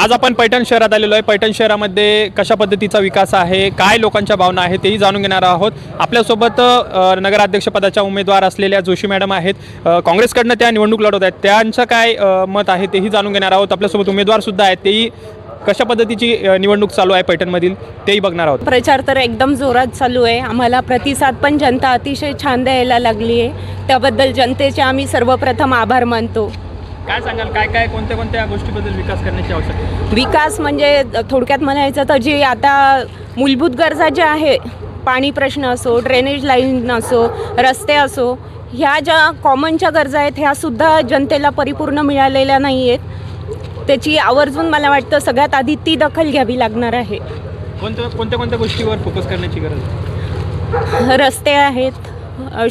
आज आपण पैठण शहरात आलेलो आहे। पैठण शहरामध्ये कशा पद्धतीचा विकास आहे, काय लोकांच्या भावना आहेत तेही जाणून घेणार आहोत। आपल्यासोबत नगराध्यक्षपदाच्या उमेदवार असलेल्या जोशी मॅडम आहेत, काँग्रेसकडनं त्या निवडणूक लढवत आहेत, त्यांचं काय मत आहे तेही जाणून घेणार आहोत। आपल्यासोबत उमेदवार सुद्धा आहेत, तेही कशा पद्धतीची निवडणूक चालू आहे पैठणमधील तेही बघणार आहोत। प्रचार तर एकदम जोरात चालू आहे। आम्हाला प्रतिसाद पण जनता अतिशय छान द्यायला लागली आहे, त्याबद्दल जनतेचे आम्ही सर्वप्रथम आभार मानतो। काय सांगाल, काय कोणत्या गोष्टीबद्दल विकास करण्याची आवश्यकता आहे? विकास म्हणजे थोडक्यात म्हणायचं तर जी आता मूलभूत गरजा ज्या आहे, पाणी प्रश्न असो, ड्रेनेज लाईन असो, रस्ते असो, ह्या ज्या कॉमनच्या गरजा आहेत ह्यासुद्धा जनतेला परिपूर्ण मिळालेल्या नाही आहेत। त्याची आवर्जून मला वाटतं सगळ्यात आधी ती दखल घ्यावी लागणार आहे। कोणत्या गोष्टीवर फोकस करण्याची गरज आहे? रस्ते आहेत,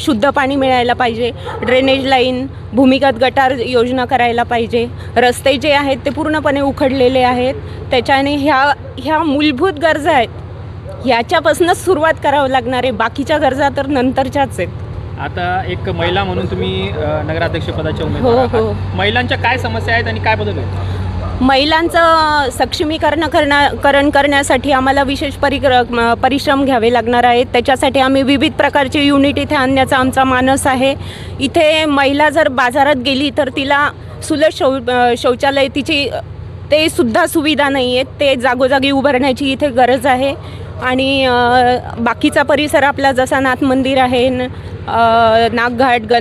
शुद्ध पाणी मिळायला पाहिजे, ड्रेनेज लाईन, भूमिगत गटार योजना करायला पाहिजे। रस्ते जे आहेत ते पूर्णपणे उखडलेले आहेत, त्याच्याने ह्या मूलभूत गरजा आहेत, ह्याच्यापासूनच सुरुवात करावं लागणार आहे। बाकीच्या गरजा तर नंतरच्याच आहेत। आता एक महिला म्हणून तुम्ही नगराध्यक्षपदाच्या उमेदवार आहात। महिलांच्या काय समस्या आहेत आणि काय बदल होईल? महिलांचं सक्षमीकरण करण्यासाठी आम्हाला विशेष परिश्रम घ्यावे लागणार आहेत। त्याच्यासाठी आम्ही विविध प्रकारचे युनिट इथे आणण्याचा आमचा मानस आहे। इथे महिला जर बाजारात गेली तर तिला सुलभ शौचालय तिची ते सुद्धा सुविधा नाही आहेत, ते जागोजागी उभारण्याची इथे गरज आहे। आणि बाकीचा परिसर आपला जसा नाथ मंदिर आहे, नागघाट,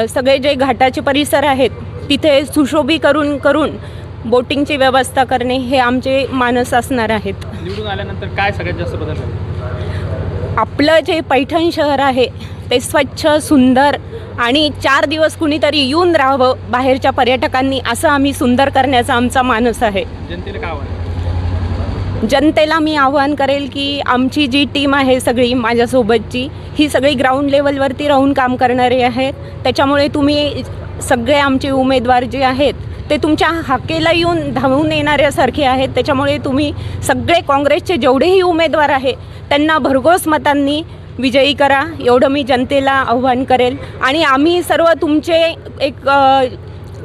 सगळे जे घाटाचे परिसर आहेत तिथे सुशोभीकरण करून बोटिंगची व्यवस्था करणे हे आमचे मानस असणार आहेत। निवडून आल्यानंतर काय सगळ्यात जास्त बदल होईल? आपलं जे पैठण शहर आहे ते स्वच्छ, सुंदर आणि 4 दिवस कुणीतरी येऊन राहावं बाहेरच्या पर्यटकांनी, असं आम्ही सुंदर करण्याचा आमचा मानस आहे। जनतेला काय आव्हान? जनतेला मी आव्हान करेल की आमची जी टीम आहे सगळी माझ्यासोबतची, ही सगळी ग्राउंड लेवलवरती राहून काम करणारे आहेत। त्याच्यामुळे तुम्ही सगळे आमचे उमेदवार जे आहेत ते तुमच्या हाकेला येऊन धावून येणाऱ्यासारखे आहेत। त्याच्यामुळे तुम्ही सगळे काँग्रेसचे जेवढेही उमेदवार आहे त्यांना भरघोस मतांनी विजयी करा, एवढं मी जनतेला आव्हान करेल। आणि आम्ही सर्व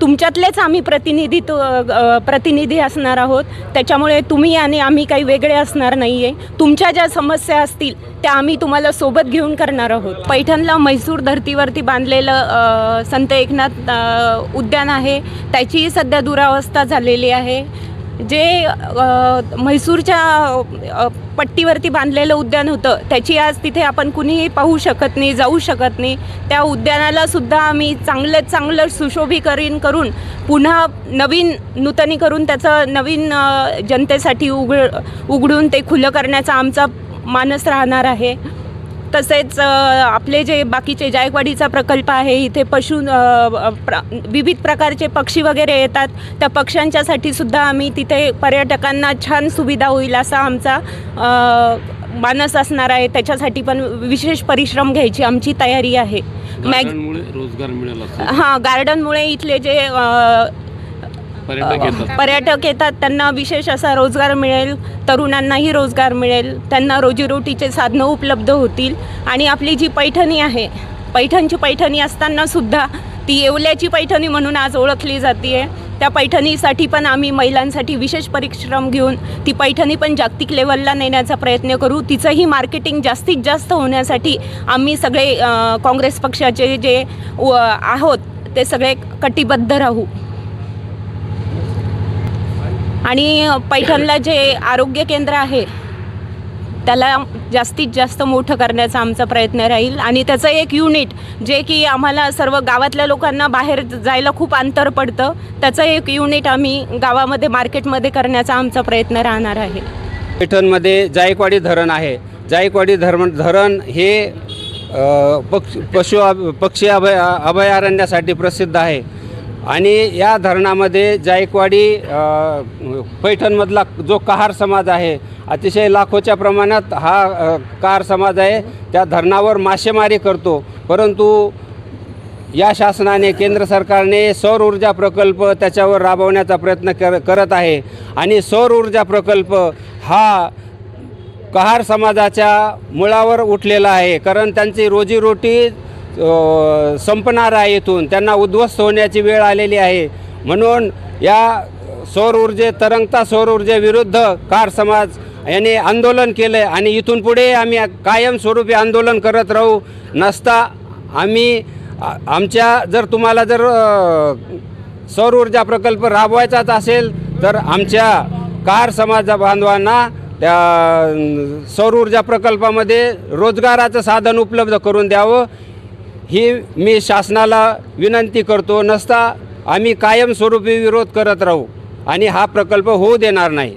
तुमच्यातलेच आम्ही प्रतिनिधी असणार आहोत, त्याच्यामुळे तुम्ही आणि आम्ही काही वेगळे असणार नाही आहे। तुमच्या ज्या समस्या असतील त्या आम्ही तुम्हाला सोबत घेऊन करणार आहोत। पैठणला म्हैसूर धर्तीवरती बांधलेलं संत एकनाथ उद्यान आहे, त्याचीही सध्या दुरावस्था झालेली आहे। जे म्हैसूरच्या पट्टीवरती बांधलेलं उद्यान होतं त्याची आज तिथे आपण कुणीही पाहू शकत नाही, जाऊ शकत नाही। त्या उद्यानाला सुद्धा आम्ही चांगलं सुशोभीकरण करून पुन्हा नूतनीकरून त्याचं नवीन जनतेसाठी उघडून ते खुलं करण्याचा आमचा मानस राहणार आहे। तसेच आपले जे बाकीचे जायकवाडीचा प्रकल्प आहे, इथे विविध प्रकारचे पक्षी वगैरे येतात, त्या पक्ष्यांच्यासाठी सुद्धा आम्ही तिथे पर्यटकांना छान सुविधा होईल असा आमचा मानस असणार आहे। त्याच्यासाठी पण विशेष परिश्रम घ्यायची आमची तयारी आहे। रोजगार मिळेल। हां, गार्डनमुळे इथले जे पर्यटक येतात त्यांना विशेष असा रोजगार मिळेल, तरुणांनाही रोजगार मिळेल, त्यांना रोजीरोटीचे साधनं उपलब्ध होतील। आणि आपली जी पैठणी आहे, पैठणची पैठणी असताना सुद्धा ती येवल्याची पैठणी म्हणून आज ओळखली जाते। त्या पैठणीसाठी पण आम्ही महिलांसाठी विशेष परिश्रम घेऊन ती पैठणी पण जागतिक लेवलला नेण्याचा प्रयत्न करू। तिचंही मार्केटिंग जास्तीत जास्त होण्यासाठी आम्ही सगळे काँग्रेस पक्षाचे जे आहोत ते सगळे कटिबद्ध राहू। आणि पैठणला जे आरोग्य केंद्र आहे त्याला जास्तीत जास्त मोठं करण्याचा आमचा प्रयत्न राहील। आणि त्याचं एक युनिट जे की आम्हाला सर्व गावातल्या लोकांना बाहेर जायला खूप अंतर पडतं, त्याचं एक युनिट आम्ही गावामध्ये मार्केटमध्ये करण्याचा आमचा प्रयत्न राहणार आहे। पैठणमध्ये जायकवाडी धरण आहे। जायकवाडी धरण हे पक्षी अभयारण्यासाठी प्रसिद्ध आहे। आणि या धरणामध्ये जायकवाडी पैठणमधला जो कहार समाज आहे, अतिशय लाखोच्या प्रमाणात हा कहार समाज आहे, त्या धरणावर मासेमारी करतो। परंतु या शासनाने, केंद्र सरकारने सौर ऊर्जा प्रकल्प त्याच्यावर राबवण्याचा प्रयत्न करत आहे। आणि सौर ऊर्जा प्रकल्प हा कहार समाजाच्या मुळावर उठलेला आहे, कारण त्यांची रोजीरोटी संपणार आहे, इथून त्यांना उद्ध्वस्त होण्याची वेळ आलेली आहे। म्हणून या सौर ऊर्जे तरंगता सौर ऊर्जेविरुद्ध कार समाज यांनी आंदोलन केलं आहे आणि इथून पुढे आम्ही कायमस्वरूपी आंदोलन करत राहू. नसता आम्ही आमच्या जर तुम्हाला जर सौर ऊर्जा प्रकल्प राबवायचाच असेल तर आमच्या कार समाज बांधवांना त्या सौर ऊर्जा प्रकल्पामध्ये रोजगाराचं साधन उपलब्ध करून द्यावं ही मी शासनाला विनंती करतो. नसता आम्ही कायमस्वरूपी विरोध करत राहू आणि हा प्रकल्प होऊ देणार नाही.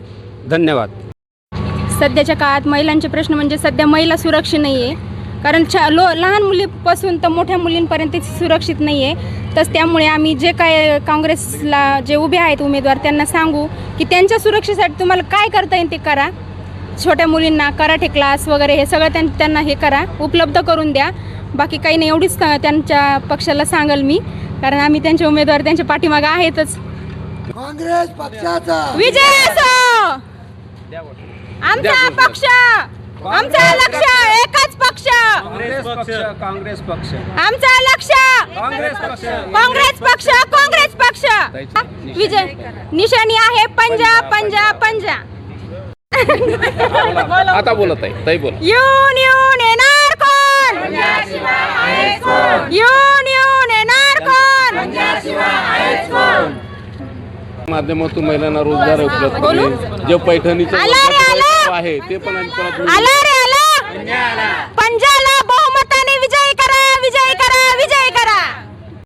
धन्यवाद. सध्याच्या काळात महिलांचे प्रश्न म्हणजे सध्या महिला सुरक्षित नाही आहे, कारण लहान मुलीपासून तर मोठ्या मुलींपर्यंत सुरक्षित नाही आहे. तर त्यामुळे आम्ही जे काय काँग्रेसला जे उभे आहेत उमेदवार त्यांना सांगू की त्यांच्या सुरक्षेसाठी तुम्हाला काय करता येईल ते करा. छोट्या मुलींना कराटे क्लास वगैरे हे सगळं त्यांना हे करा, उपलब्ध करून द्या. बाकी काही नाही, एवढीच त्यांच्या पक्षाला सांगाल मी, कारण आम्ही त्यांचे उमेदवार त्यांच्या पाठीमागे आहेतच. काँग्रेस पक्षाचा विजय असो. आमचा पक्ष, आमचा लक्ष एकच पक्ष, काँग्रेस पक्ष आमचा लक्ष काँग्रेस पक्ष, काँग्रेस पक्ष. विजय निशाणी आहे पंजा पंजा पंजा. आता बोलत आहे ताई बोला. येऊन येऊन येणार कोण, येऊन येऊन येणार कोण. माध्यमातून महिलांना रोजगार उपलब्ध करून जे पैठणीचं आला रे आला. आहे ते पण आम्ही परत आला रे आला.